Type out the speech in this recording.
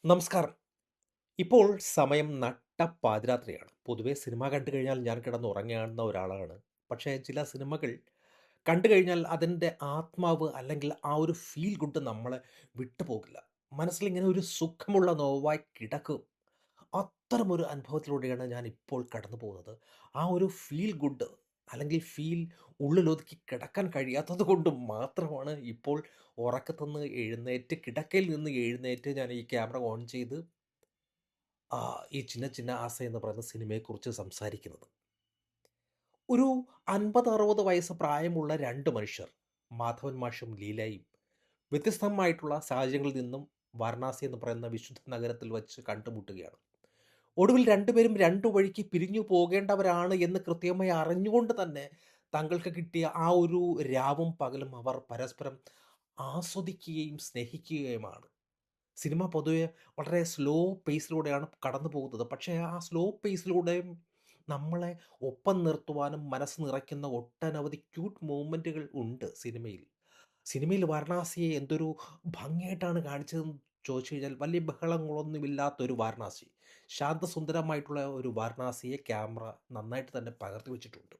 നമസ്കാരം. ഇപ്പോൾ സമയം നട്ടപ്പാതിരാത്രിയാണ്. പൊതുവെ സിനിമ കണ്ടു കഴിഞ്ഞാൽ ഞാൻ കിടന്നുറങ്ങുന്ന ഒരാളാണ്. പക്ഷേ ചില സിനിമകൾ കണ്ടു കഴിഞ്ഞാൽ അതിൻ്റെ ആത്മാവ് അല്ലെങ്കിൽ ആ ഒരു ഫീൽ ഗുഡ് നമ്മളെ വിട്ടുപോകില്ല. മനസ്സിലിങ്ങനെ ഒരു സുഖമുള്ള നോവായി കിടക്കും. അത്തരമൊരു അനുഭവത്തിലൂടെയാണ് ഞാൻ ഇപ്പോൾ കടന്നു പോകുന്നത്. ആ ഒരു ഫീൽ ഗുഡ് അല്ലെങ്കിൽ ഫീൽ ഉള്ളിലൊതുക്കി കിടക്കാൻ കഴിയാത്തത് കൊണ്ട് മാത്രമാണ് ഇപ്പോൾ ഉറക്കത്തു നിന്ന് എഴുന്നേറ്റ് കിടക്കയിൽ നിന്ന് എഴുന്നേറ്റ് ഞാൻ ഈ ക്യാമറ ഓൺ ചെയ്ത് ഈ 'ചിന്ന ചിന്ന ആസை' എന്ന് പറയുന്ന സിനിമയെക്കുറിച്ച് സംസാരിക്കുന്നത്. ഒരു 50, 60 വയസ്സ് പ്രായമുള്ള 2 മനുഷ്യർ, മാധവൻ മാഷും ലീലയും വ്യത്യസ്തമായിട്ടുള്ള സാഹചര്യങ്ങളിൽ നിന്നും വാരണാസി എന്ന് പറയുന്ന വിശുദ്ധ നഗരത്തിൽ വച്ച് കണ്ടുമുട്ടുകയാണ്. ഒടുവിൽ 2 പേരും 2 വഴിക്ക് പിരിഞ്ഞു പോകേണ്ടവരാണ് എന്ന് കൃത്യമായി അറിഞ്ഞുകൊണ്ട് തന്നെ തങ്ങൾക്ക് കിട്ടിയ ആ ഒരു രാവും പകലും അവർ പരസ്പരം ആസ്വദിക്കുകയും സ്നേഹിക്കുകയുമാണ്. സിനിമ പൊതുവെ വളരെ സ്ലോ പേസിലൂടെയാണ് കടന്നു പോകുന്നത്. പക്ഷേ ആ സ്ലോ പേസിലൂടെയും നമ്മളെ ഒപ്പം നിർത്തുവാനും മനസ്സ് നിറയ്ക്കുന്ന ഒട്ടനവധി ക്യൂട്ട് മൂമെൻറ്റുകൾ ഉണ്ട് സിനിമയിൽ. സിനിമയിൽ വാരണാസിയെ എന്തൊരു ഭംഗിയായിട്ടാണ് കാണിച്ചതെന്ന് ചോദിച്ചു കഴിഞ്ഞാൽ വലിയ ബഹളങ്ങളൊന്നുമില്ലാത്തൊരു വാരണാസി. ശാന്തസുന്ദരമായിട്ടുള്ള ഒരു വാരണാസിയെ ക്യാമറ നന്നായിട്ട് തന്നെ പകർത്തി വെച്ചിട്ടുണ്ട്.